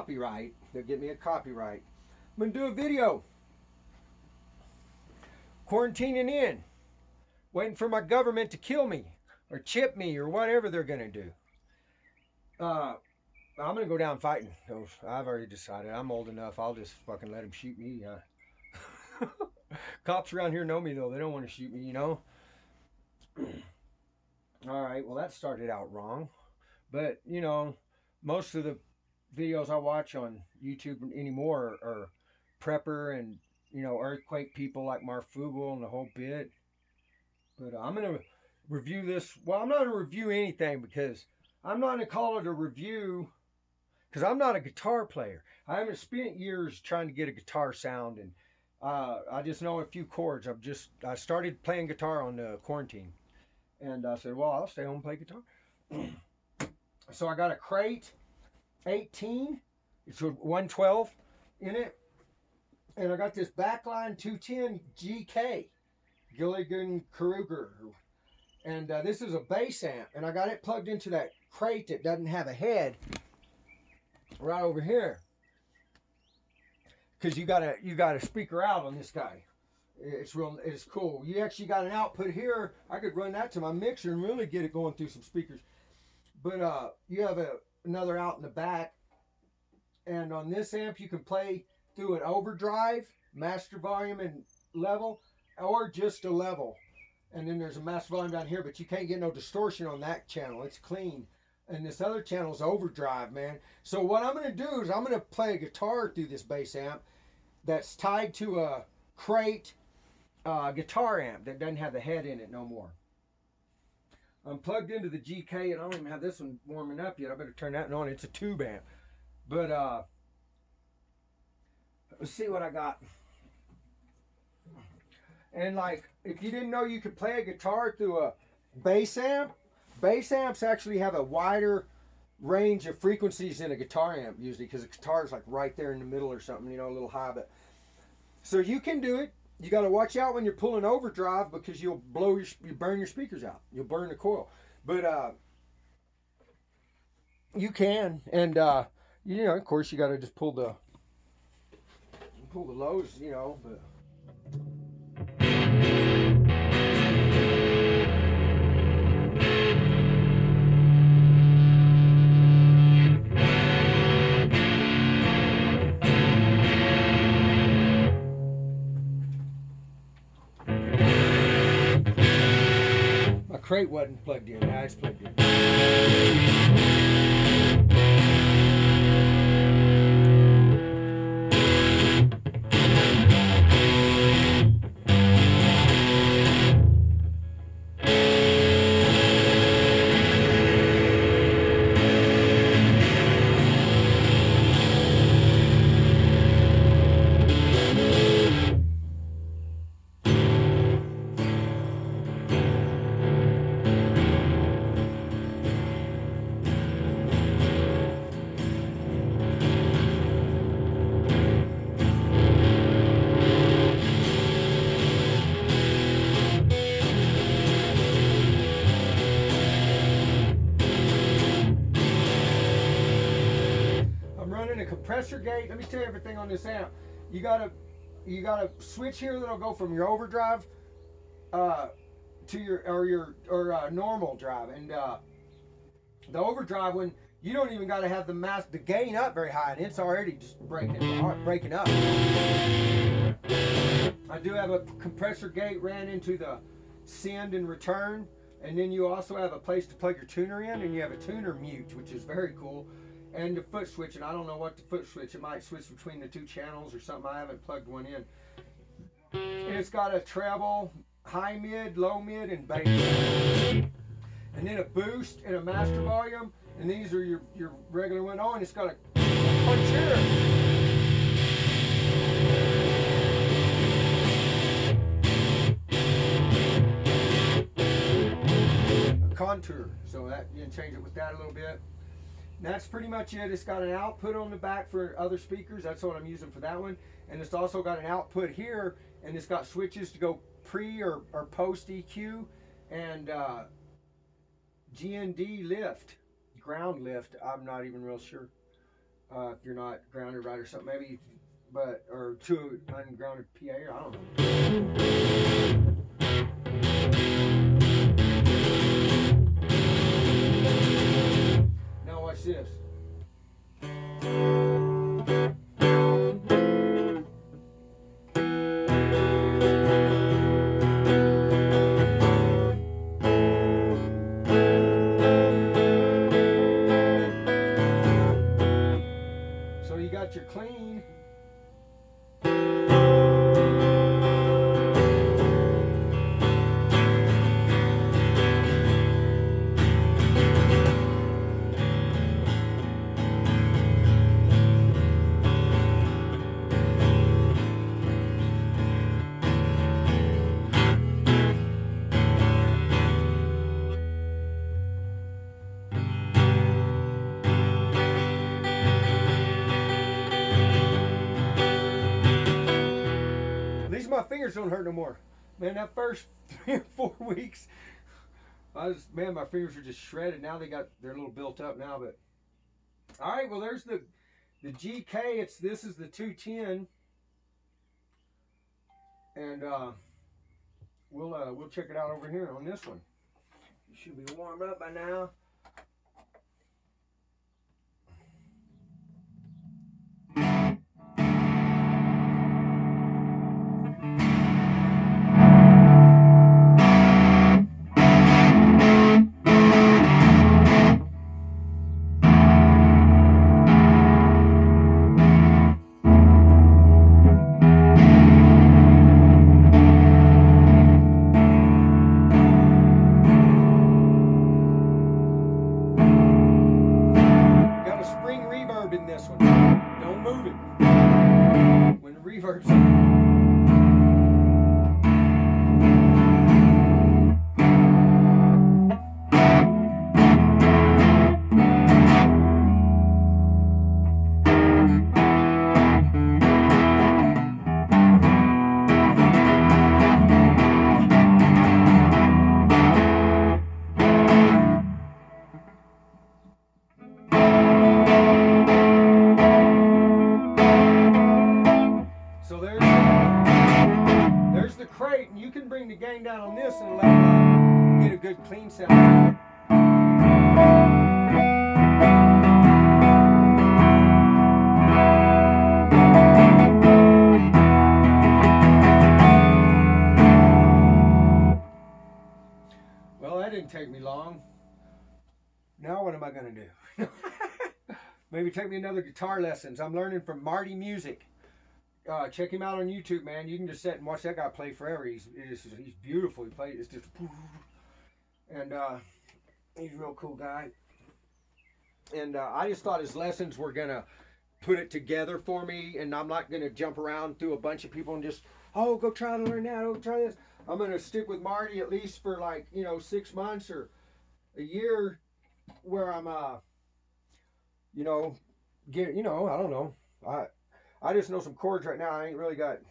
copyright. They'll get me a copyright. I'm going to do a video. Quarantining in. Waiting for my government to kill me or chip me or whatever they're going to do. I'm going to go down fighting. I've already decided. I'm old enough. I'll just fucking let them shoot me. Cops around here know me, though. They don't want to shoot me, you know. All right. Well, that started out wrong. But, you know, most of the videos I watch on YouTube anymore are prepper and, you know, earthquake people like Marfugel and the whole bit. But I'm going to review this. Well, I'm not going to review anything because I'm not going to call it a review because I'm not a guitar player. I haven't spent years trying to get a guitar sound, and I just know a few chords. I started playing guitar on the quarantine, and I said, well, I'll stay home and play guitar. So I got a Crate 18. It's a 112 in it, and I got this backline 210 GK, Jillian Krueger, and this is a bass amp, and I got it plugged into that Crate that doesn't have a head right over here, because you got a speaker out on this guy. It's cool. You actually got an output here. I could run that to my mixer and really get it going through some speakers. But you have another out in the back, and on this amp you can play through an overdrive, master volume and level, or just a level. And then there's a master volume down here, but you can't get no distortion on that channel. It's clean. And this other channel is overdrive, man. So what I'm going to do is I'm going to play a guitar through this bass amp that's tied to a Crate guitar amp that doesn't have the head in it no more. I'm plugged into the GK, and I don't even have this one warming up yet. I better turn that on. It's a tube amp. But let's see what I got. And like, if you didn't know you could play a guitar through a bass amp, bass amps actually have a wider range of frequencies than a guitar amp usually, because a guitar is like right there in the middle or something, you know, a little high. But so you can do it. You got to watch out when you're pulling overdrive, because you'll burn your speakers out. You'll burn the coil. But you can, and you know, of course, you got to just pull the lows, you know. But my Crate wasn't plugged in. Now it's plugged in. Compressor gate. Let me tell you everything on this amp. You got a switch here that'll go from your overdrive to your normal drive, and the overdrive one, you don't even got to have the gain up very high, and it's already just breaking up. I do have a compressor gate ran into the send and return, and then you also have a place to plug your tuner in, and you have a tuner mute, which is very cool. And the foot switch, and I don't know what the foot switch, it might switch between the two channels or something. I haven't plugged one in. And it's got a treble, high mid, low mid, and bass. And then a boost and a master volume, and these are your regular one. Oh, and it's got a contour. A contour, so that you can change it with that a little bit. That's pretty much it. It's got an output on the back for other speakers. That's what I'm using for that one. And it's also got an output here, and it's got switches to go pre or post EQ, and GND lift, ground lift. I'm not even real sure. if you're not grounded right or something, maybe, but, or to ungrounded PA, or I don't know. Now watch this. So you got your clean. At least my fingers don't hurt no more. Man, that first 3 or 4 weeks, man, my fingers are just shredded. Now they're a little built up now, but all right. Well, there's the GK. This is the 210, and we'll check it out over here on this one. You should be warmed up by now. In this one, don't move it when the reverb's the crate, and you can bring the gain down on this and get a good clean sound. Well, that didn't take me long. Now what am I going to do? Maybe take me another guitar lessons. I'm learning from Marty Music. Check him out on YouTube, man. You can just sit and watch that guy play forever. He's beautiful. He plays, it's just, and he's a real cool guy. And I just thought his lessons were gonna put it together for me, and I'm not gonna jump around through a bunch of people and just, oh, go try to learn that, oh, try this. I'm gonna stick with Marty at least for 6 months or a year, where I'm I don't know. I just know some chords right now. I ain't got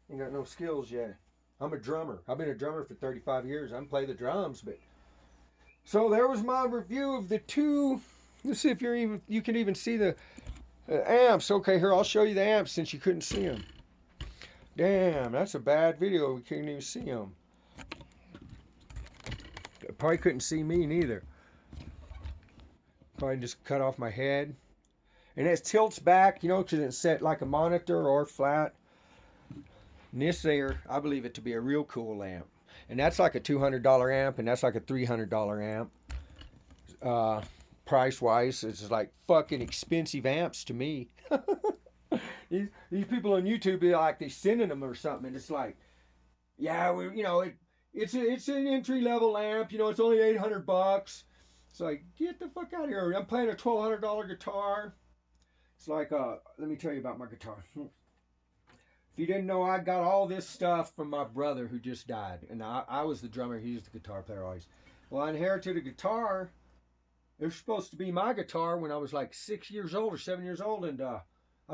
no skills yet. I'm a drummer. I've been a drummer for 35 years. I can play the drums, but so there was my review of the two. Let's see if you can even see the amps. Okay, here I'll show you the amps since you couldn't see them. Damn, that's a bad video. We couldn't even see them. Probably couldn't see me neither. Probably just cut off my head. And it tilts back, because it's set like a monitor or flat. And this there, I believe it to be a real cool amp. And that's like a $200 amp, and that's like a $300 amp. Price-wise, it's like fucking expensive amps to me. These people on YouTube be like, they sending them or something, and it's like, yeah, it's an entry-level amp, it's only $800. It's like, get the fuck out of here. I'm playing a $1,200 guitar. It's like, let me tell you about my guitar. If you didn't know, I got all this stuff from my brother who just died. And I was the drummer, he was the guitar player always. Well, I inherited a guitar. It was supposed to be my guitar when I was like 6 years old or 7 years old. And I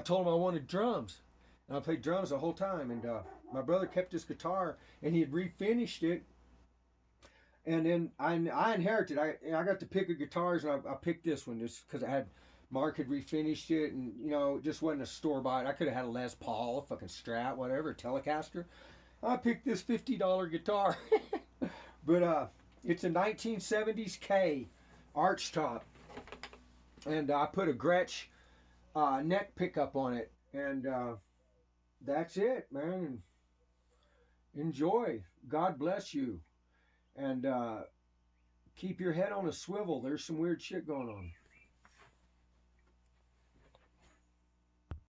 told him I wanted drums. And I played drums the whole time. And my brother kept his guitar, and he had refinished it. And then I inherited. I got to pick a guitars, and I picked this one just because it had Mark had refinished it, and you know, it just wasn't a store bought. I could have had a Les Paul, a fucking Strat, whatever, a Telecaster. I picked this $50 guitar, but it's a 1970s K arch top, and I put a Gretsch neck pickup on it, and that's it, man. Enjoy. God bless you, and keep your head on a swivel. There's some weird shit going on.